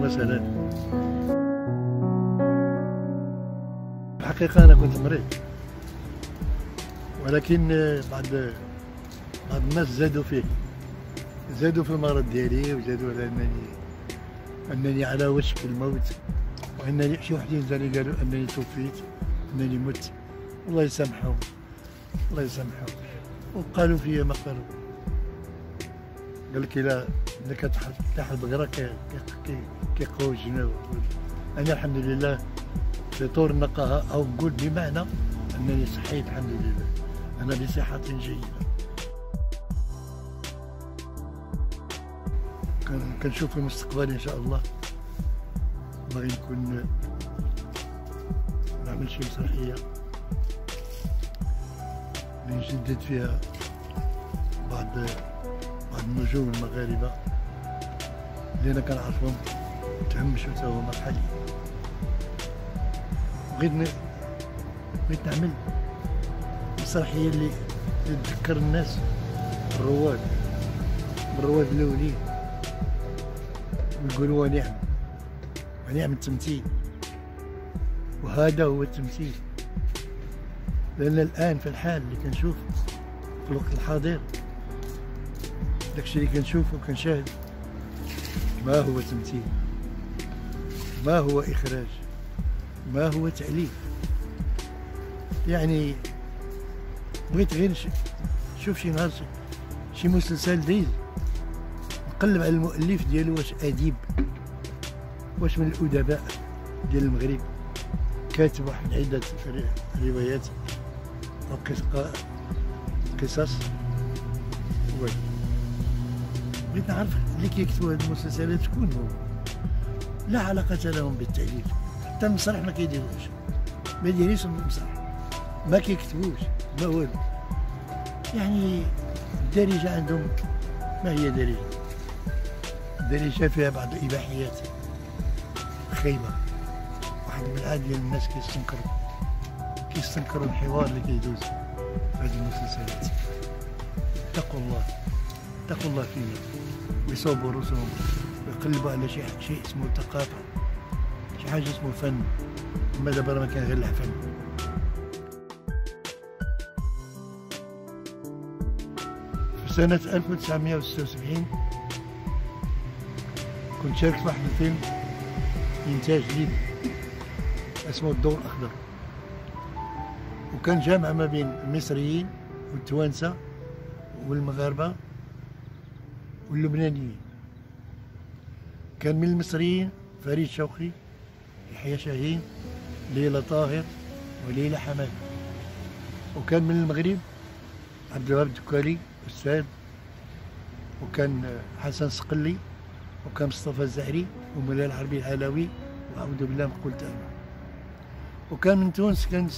مثلا. الحقيقة أنا كنت مريض، ولكن بعض الناس زادوا في المرض ديالي، وزادوا على أنني على وشك الموت، وأنني شي وحدين ثاني قالوا أنني توفيت، أنني مت. الله يسامحهم، الله يسامحهم. وقالوا فيا ما قالوا. قال لك إلا تحت البقرة كيقوي الجناب. أنا الحمد لله في طور النقاهة، أو نقول بمعنى أنني صحيت الحمد لله، أنا بصحة جيدة. كنشوف في المستقبل إن شاء الله باغي نكون نعمل شي مسرحية نجدد فيها بعض النجوم المغاربة اللي أنا كنعرفهم تهمشوا تا هما بحالي. بغيت نعمل مسرحية اللي تذكر الناس الرواد الأولين، ويقولوا ونعم التمثيل. وهذا هو التمثيل، لأن الآن في الحال اللي كنشوف في الوقت الحاضر، داكشي اللي كنشوف وكنشاهد ما هو تمثيل، ما هو إخراج، ما هو تأليف. يعني بغيت غير نشوف شي نهار شي مسلسل دايز، نقلب على المؤلف ديالو، واش أديب، واش من الأدباء ديال المغرب، كاتب واحد عدة روايات أو قصص. بغيت نعرف اللي كيكتبوا هاد المسلسلات شكون هو، لا علاقة لهم بالتأليف. حتى المسرح ما كيديروش، ما دايرينش المسرح، ما كيكتبوش، ما والو. يعني الدارجة عندهم ما هي دارجة؟ الدارجة فيها بعض الإباحيات خايبة. واحد من العدد ديال الناس كيستنكروا الحوار اللي كيدوز في هذه المسلسلات. اتقوا الله فينا، ويصوبوا رؤوسهم، ويقلبوا على شيء اسمه ثقافة، شي حاجة اسمه فن. أما دابا ما كان غير الفن. في سنة 1976 كنت شاركت في واحد الفيلم إنتاج ليبي اسمه الضوء الأخضر، وكان جامع ما بين المصريين والتوانسة والمغاربة واللبنانيين. كان من المصريين فريد شوقي، يحيى شاهين، ليلى طاهر، وليلى حماد. وكان من المغرب عبد الوهاب الدكالي أستاذ، وكان حسن صقلي، وكان مصطفى الزهري، ومولاي العربي العلوي، وأعوذ بالله من قلت أنا. وكان من تونس كان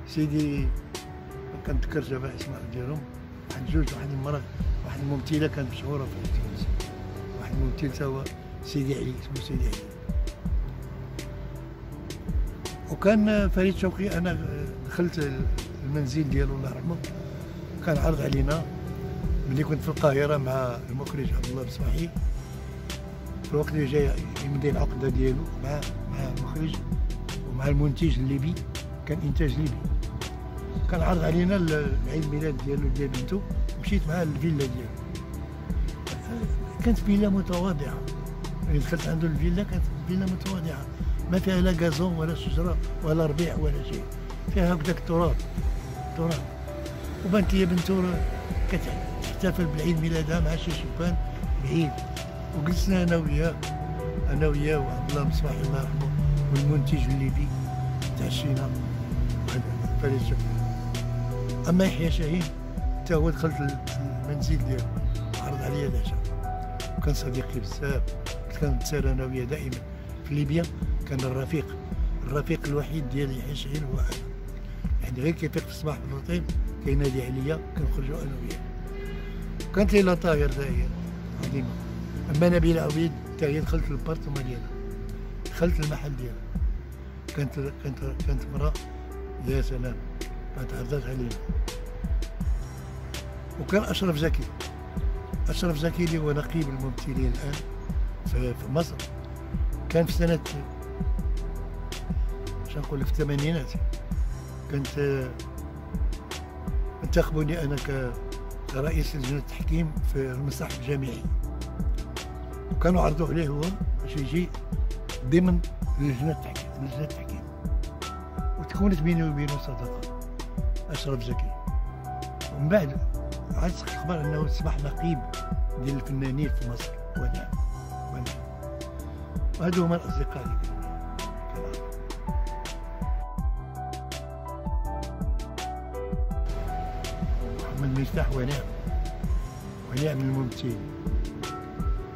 سيدي، ما كنتذكرش دابا الاسماء ديالهم، واحد المرأة، واحد الممثلة كانت مشهورة في تونس، واحد الممثل تا هو سيدي علي، اسمه سيدي علي. وكان فريد شوقي، أنا دخلت المنزل ديالو الله يرحمه، كان عرض علينا ملي كنت في القاهرة مع المخرج عبد الله بصباحي، في الوقت اللي جاي يمضي العقدة ديالو مع المخرج ومع المنتج الليبي، كان إنتاج ليبي. كان عرض علينا العيد ميلاد ديالو ديال بنتو، مشيت معاه للفيلا ديالو. كانت فيلا متواضعة، يعني دخلت عنده الفيلا، كانت فيلا متواضعة، ما فيها لا غازون ولا شجرة ولا ربيع ولا شيء، فيها هكذاك تراب. وبانت لي بنتو كتحتفل بالعيد ميلادها مع شي شبان بعيد. وجلسنا أنا وياه وعبد الله مصباحي الله يرحمه والمنتج الليبي، تعشينا فريد شوقي. أما يحيى شاهين تا هو دخلت المنزل ديالو، عرض عليا العشاء، وكان صديقي بزاف. كنت نتسالى أنا وياه دائما في ليبيا. كان الرفيق الوحيد ديال يحيى شاهين هو أنا، يعني غير كيفيق في الصباح بالروتين كينادي عليا، كنخرجوا أنا وياه. كانت ليلى طاهر تا هي عظيمة. أما نبيلة عبيد تا هي دخلت البارتوما ديالها، دخلت المحل ديالها. كانت امرأة يا سلام، كانت عرضت علينا. وكان أشرف زكي اللي هو نقيب الممثلين الآن في مصر، كان في سنة شنو نقول لك في الثمانينات كنت انتخبوني أنا كرئيس لجنة التحكيم في المسرح الجامعي، وكانوا عرضوا عليه هو باش يجي ضمن لجنة التحكيم، وتكونت بيني وبينه صداقة أشرف زكي. ومن بعد عاد الخبر أنه أصبح نقيب ديال الفنانين في مصر. ونعم وهذو هما الأصدقاء اللي كانوا. محمد مفتاح ونعم الممثل،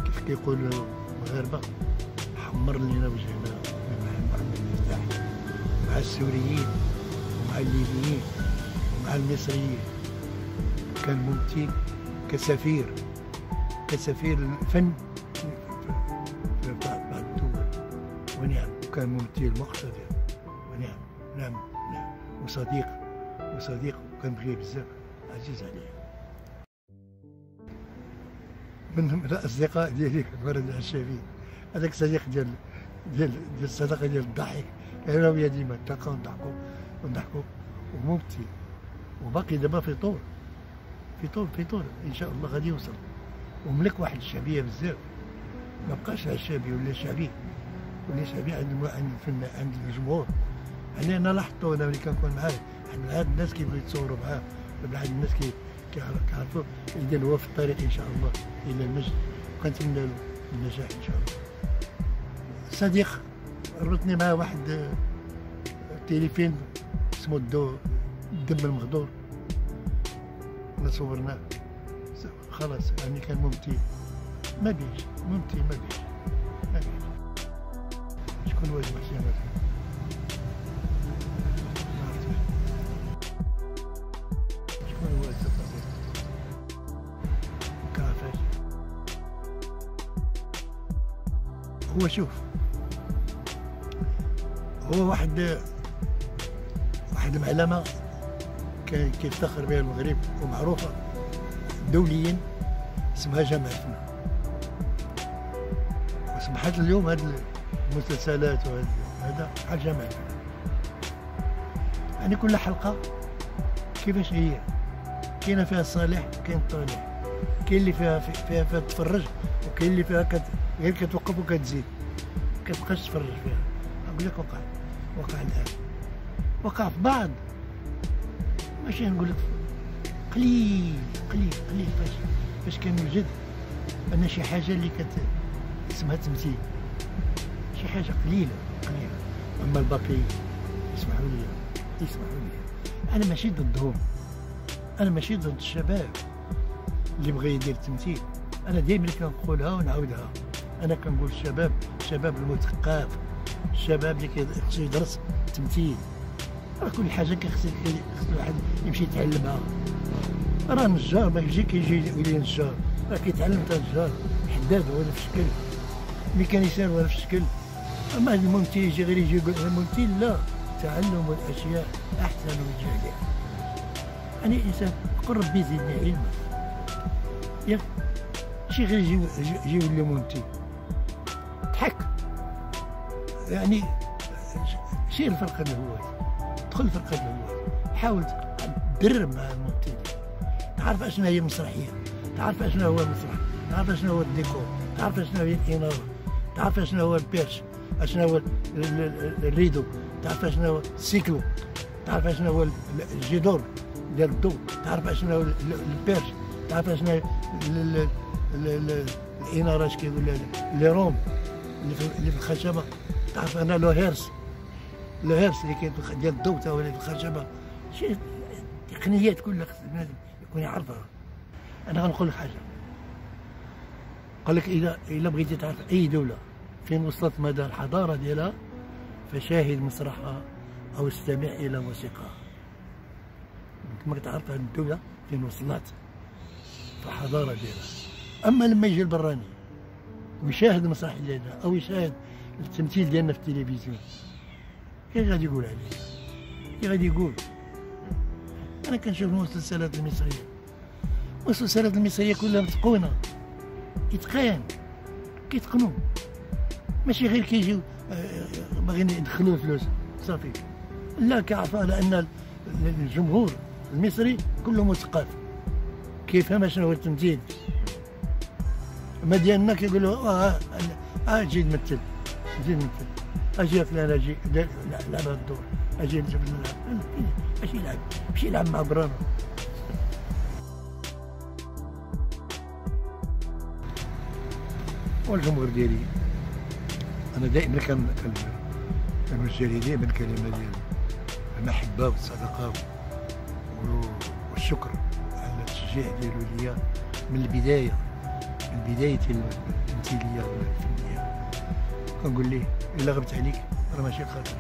كيف كيقولوا المغاربة حمر لنا وجهنا مع محمد مفتاح، مع السوريين ومع الليبيين ومع المصريين. كان ممثل كسفير الفن في بعض الدول. ونعم وكان ممثل مقتدر. ونعم وصديق وكان بغيه بزاف، عزيز عليه. من الاصدقاء ديالي فرد العشابي، هذاك صديق ديال الصداقه ديال الضحك، انا وياه ديما نتلاقاو ونضحكوا وممثل، وباقي دابا في طور ان شاء الله غادي يوصل، وملك واحد الشعبيه بزاف. ما بقاش عشابي ولا شعبي عند الجمهور. يعني انا لاحظتو انا ملي كنكون معاه، هاد الناس كيبغيو يتصوروا معاه، هاد الناس كيعرفوا اذا هو في الطريق ان شاء الله الى المجد، وكنتمنى له النجاح ان شاء الله. صديق ربطني معاه واحد تيليفيلم اسمه الدم المغدور، صورناه خلاص. يعني كان ممثل ما بيش شكون هو حسين مثلا؟ شكون هو الصديق؟ كافاش هو؟ شوف، هو واحد المعلمة كيفتخر بها المغرب ومعروفة دوليا، اسمها جامعتنا. وسمحت اليوم هاد المسلسلات وهذا بحال جامعتنا. يعني كل حلقة كيفاش هي كاينة فيها الصالح وكاين الطالح، كاين اللي فيها تتفرج، وكاين اللي فيها غير كتوقف وكتزيد، كتبقاش تتفرج فيها. نقول لك وقع الآن، وقع في بعض، ماشي نقول لك قليل فاش كان يوجد أن شي حاجة اللي اسمها تمثيل، شي حاجة قليلة. أما الباقي يسمحوا لي أنا ماشي ضدهم، أنا ماشي ضد الشباب اللي بغى يدير التمثيل. أنا دائما كنقولها ونعاودها، أنا كنقول الشباب المثقف، الشباب اللي خصو يدرس التمثيل. كل حاجة خص الواحد يمشي يتعلمها. راه النجار ما يجي يولي نجار، راه كيتعلم حتى النجار، حداد هو نفس الشكل، ميكانيسيان هو نفس الشكل. اما الممثل يجي غير يجي يقول انا ممثل، لا، تعلم الاشياء احسن من جهلها. يعني الانسان قل ربي زدني علما، ياك ماشي غير يجي يولي ممثل ضحك. يعني شيل الفرقه الهوات، دخل الفرقه الهوات، حاول تدرب مع الممثلين، تعرف اشنا هي المسرحيه، تعرف اشنا هو المسرح، تعرف اشنا هو الديكور، تعرف اشنا هي الاناره، تعرف اشنا هو البيرش، اشنا هو الريدو، تعرف اشنا هو السيكلو، تعرف اشنا هو الجدور ديال الضوء، تعرف اشنا هو البيرش، تعرف اشنا الاناره اش كيقول لي روم اللي في الخشبه، تعرف انا لو هيرس اللي كاين ديال الضوء تا هو اللي في الخشبه. شي تقنيات كلها خص البنادم يكون يعرفها. انا غنقول لك حاجه، قال لك اذا بغيتي تعرف اي دوله فين وصلت مدى الحضاره ديالها فشاهد مسرحها او استمع الى موسيقاها. كما تعرف هذه الدوله فين وصلت في الحضاره ديالها. اما لما يجي البراني ويشاهد المسرح ديالنا او يشاهد التمثيل ديالنا في التلفزيون، كيف غادي يقول عليه؟ كيف غادي يقول؟ انا كنشوف المسلسلات المصريه كلها متقونه، كيتقنوا ماشي غير كيجيو باغيين يدخلوا الفلوس صافي. لا، كيعرفوا على ان الجمهور المصري كله مثقف، كيفهم شنو هو التمثيل. ما ديالنا كيقولوا اجي نمثل، اجي نمثل، اجي فلان، اجي لعب هذا الدور، اجي نجيب نلعب، ماشي يلعب، ماشي يلعب مع برانو. والجمهور ديالي انا دائما كنوجه ليه دائما الكلمه ديال المحبه والصداقه والشكر على التشجيع ديالو ليا من البدايه، من بدايه التمثيليه والفنيه. كنقول ليه الا غبت عليك راه ماشي خاطري،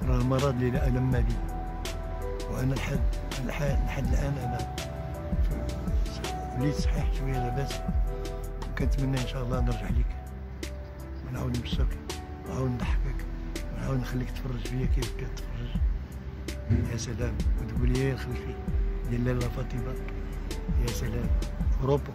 راه المرض اللي لا الم لي، وانا لحد الان انا وليت صحيح شويه لاباس. كنتمنى ان شاء الله نرجع ليك ونعاود نبشرك ونعاود نضحكك ونعاود نخليك تفرج فيا كيف كتفرج. يا سلام، وتقول لي يا الخلفي ديال لاله فاطمه، يا سلام، اوروبا.